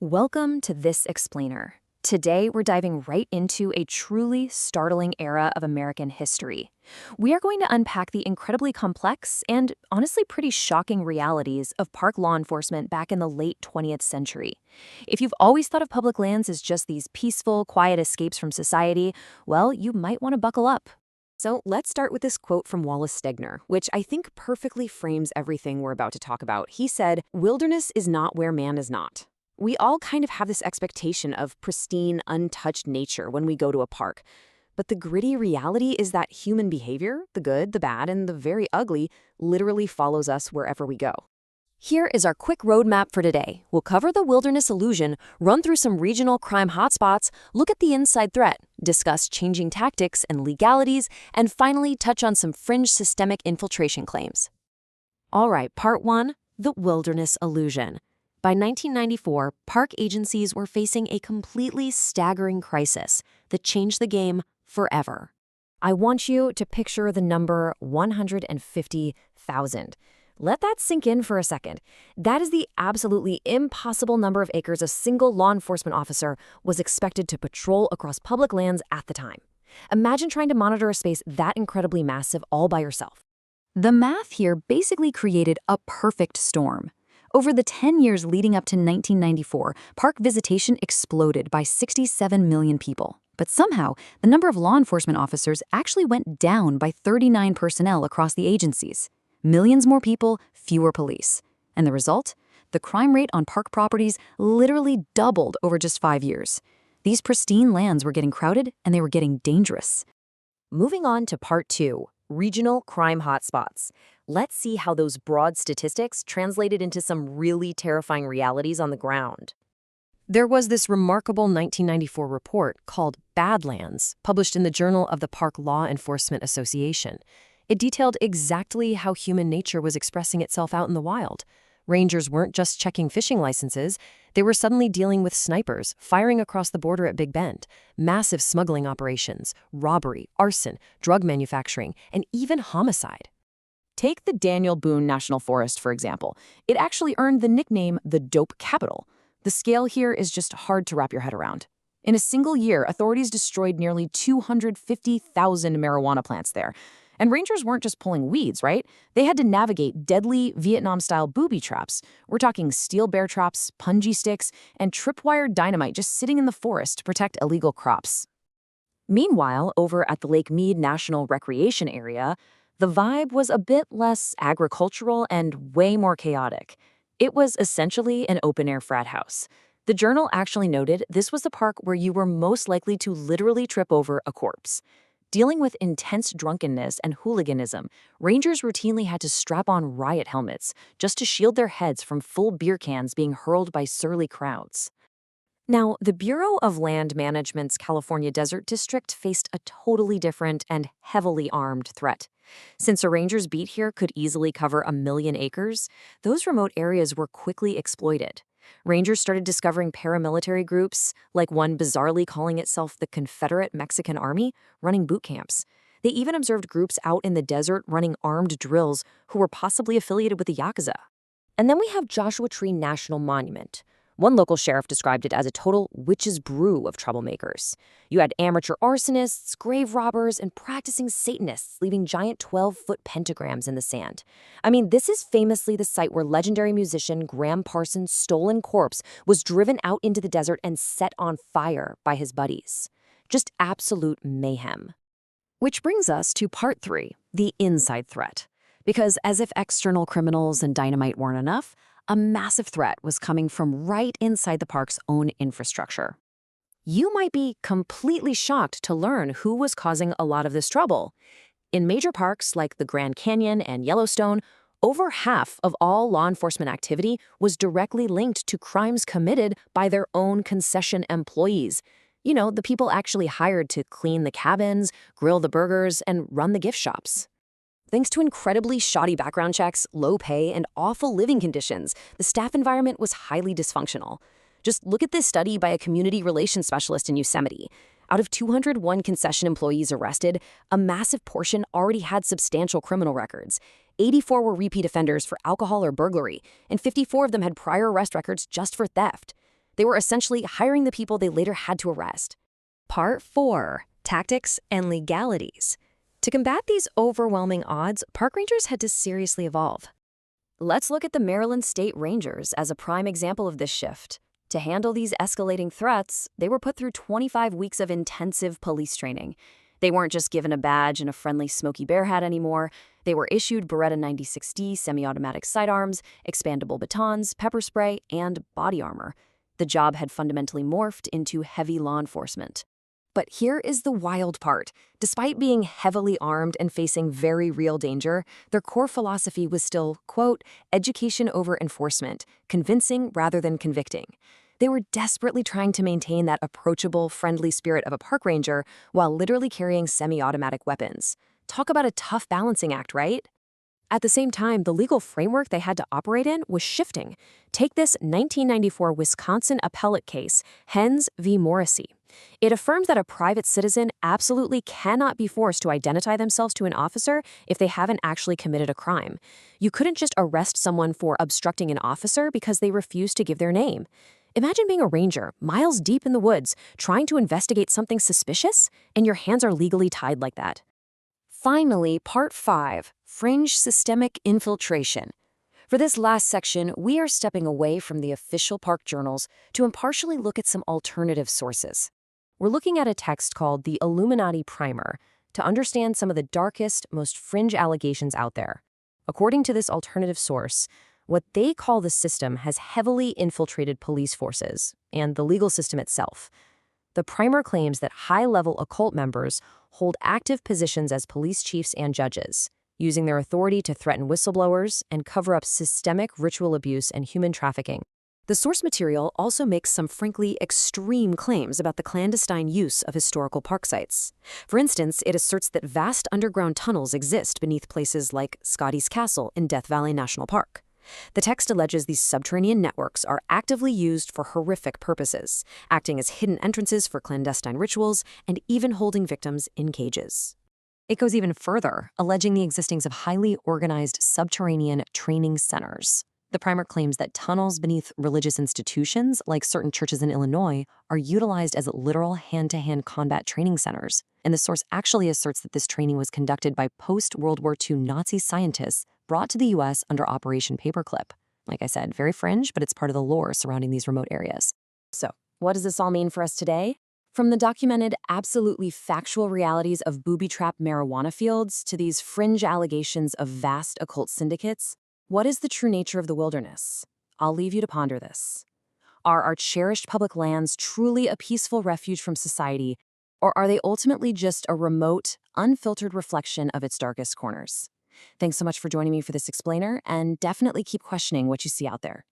Welcome to This Explainer. Today, we're diving right into a truly startling era of American history. We are going to unpack the incredibly complex and honestly pretty shocking realities of park law enforcement back in the late 20th century. If you've always thought of public lands as just these peaceful, quiet escapes from society, well, you might want to buckle up. So let's start with this quote from Wallace Stegner, which I think perfectly frames everything we're about to talk about. He said, "Wilderness is not where man is not." We all kind of have this expectation of pristine, untouched nature when we go to a park. But the gritty reality is that human behavior, the good, the bad, and the very ugly, literally follows us wherever we go. Here is our quick roadmap for today. We'll cover the wilderness illusion, run through some regional crime hotspots, look at the inside threat, discuss changing tactics and legalities, and finally touch on some fringe systemic infiltration claims. All right, part 1, the wilderness illusion. By 1994, park agencies were facing a completely staggering crisis that changed the game forever. I want you to picture the number 150,000. Let that sink in for a second. That is the absolutely impossible number of acres a single law enforcement officer was expected to patrol across public lands at the time. Imagine trying to monitor a space that incredibly massive all by yourself. The math here basically created a perfect storm. Over the 10 years leading up to 1994, park visitation exploded by 67 million people. But somehow, the number of law enforcement officers actually went down by 39 personnel across the agencies. Millions more people, fewer police. And the result? The crime rate on park properties literally doubled over just 5 years. These pristine lands were getting crowded and they were getting dangerous. Moving on to part 2, regional crime hotspots. Let's see how those broad statistics translated into some really terrifying realities on the ground. There was this remarkable 1994 report called Badlands, published in the Journal of the Park Law Enforcement Association. It detailed exactly how human nature was expressing itself out in the wild. Rangers weren't just checking fishing licenses, they were suddenly dealing with snipers, firing across the border at Big Bend, massive smuggling operations, robbery, arson, drug manufacturing, and even homicide. Take the Daniel Boone National Forest, for example. It actually earned the nickname the Dope Capital. The scale here is just hard to wrap your head around. In a single year, authorities destroyed nearly 250,000 marijuana plants there. And rangers weren't just pulling weeds, right? They had to navigate deadly Vietnam-style booby traps. We're talking steel bear traps, punji sticks, and tripwire dynamite just sitting in the forest to protect illegal crops. Meanwhile, over at the Lake Mead National Recreation Area, the vibe was a bit less agricultural and way more chaotic. It was essentially an open-air frat house. The journal actually noted this was the park where you were most likely to literally trip over a corpse. Dealing with intense drunkenness and hooliganism, rangers routinely had to strap on riot helmets just to shield their heads from full beer cans being hurled by surly crowds. Now, the Bureau of Land Management's California Desert District faced a totally different and heavily armed threat. Since a ranger's beat here could easily cover 1 million acres, those remote areas were quickly exploited. Rangers started discovering paramilitary groups, like one bizarrely calling itself the Confederate Mexican Army, running boot camps. They even observed groups out in the desert running armed drills who were possibly affiliated with the Yakuza. And then we have Joshua Tree National Monument. One local sheriff described it as a total witch's brew of troublemakers. You had amateur arsonists, grave robbers, and practicing Satanists leaving giant 12-foot pentagrams in the sand. I mean, this is famously the site where legendary musician Graham Parsons' stolen corpse was driven out into the desert and set on fire by his buddies. Just absolute mayhem. Which brings us to part 3, the inside threat. Because as if external criminals and dynamite weren't enough, a massive threat was coming from right inside the park's own infrastructure. You might be completely shocked to learn who was causing a lot of this trouble. In major parks like the Grand Canyon and Yellowstone, over half of all law enforcement activity was directly linked to crimes committed by their own concession employees. You know, the people actually hired to clean the cabins, grill the burgers, and run the gift shops. Thanks to incredibly shoddy background checks, low pay, and awful living conditions, the staff environment was highly dysfunctional. Just look at this study by a community relations specialist in Yosemite. Out of 201 concession employees arrested, a massive portion already had substantial criminal records. 84 were repeat offenders for alcohol or burglary, and 54 of them had prior arrest records just for theft. They were essentially hiring the people they later had to arrest. Part 4. Tactics and Legalities. To combat these overwhelming odds, park rangers had to seriously evolve. Let's look at the Maryland State Rangers as a prime example of this shift. To handle these escalating threats, they were put through 25 weeks of intensive police training. They weren't just given a badge and a friendly Smokey Bear hat anymore. They were issued Beretta 96D semi-automatic sidearms, expandable batons, pepper spray, and body armor. The job had fundamentally morphed into heavy law enforcement. But here is the wild part. Despite being heavily armed and facing very real danger, their core philosophy was still, quote, education over enforcement, convincing rather than convicting. They were desperately trying to maintain that approachable, friendly spirit of a park ranger while literally carrying semi-automatic weapons. Talk about a tough balancing act, right? At the same time, the legal framework they had to operate in was shifting. Take this 1994 Wisconsin appellate case, Hens v. Morrissey. It affirmed that a private citizen absolutely cannot be forced to identify themselves to an officer if they haven't actually committed a crime. You couldn't just arrest someone for obstructing an officer because they refused to give their name. Imagine being a ranger, miles deep in the woods, trying to investigate something suspicious, and your hands are legally tied like that. Finally, Part 5, Fringe Systemic Infiltration. For this last section, we are stepping away from the official park journals to impartially look at some alternative sources. We're looking at a text called the Illuminati Primer to understand some of the darkest, most fringe allegations out there. According to this alternative source, what they call the system has heavily infiltrated police forces and the legal system itself. The primer claims that high-level occult members hold active positions as police chiefs and judges, using their authority to threaten whistleblowers and cover up systemic ritual abuse and human trafficking. The source material also makes some frankly extreme claims about the clandestine use of historical park sites. For instance, it asserts that vast underground tunnels exist beneath places like Scotty's Castle in Death Valley National Park. The text alleges these subterranean networks are actively used for horrific purposes, acting as hidden entrances for clandestine rituals and even holding victims in cages. It goes even further, alleging the existence of highly organized subterranean training centers. The primer claims that tunnels beneath religious institutions, like certain churches in Illinois, are utilized as literal hand-to-hand combat training centers. And the source actually asserts that this training was conducted by post-World War II Nazi scientists brought to the U.S. under Operation Paperclip. Like I said, very fringe, but it's part of the lore surrounding these remote areas. So, what does this all mean for us today? From the documented, absolutely factual realities of booby-trapped marijuana fields to these fringe allegations of vast occult syndicates, what is the true nature of the wilderness? I'll leave you to ponder this. Are our cherished public lands truly a peaceful refuge from society, or are they ultimately just a remote, unfiltered reflection of its darkest corners? Thanks so much for joining me for this explainer, and definitely keep questioning what you see out there.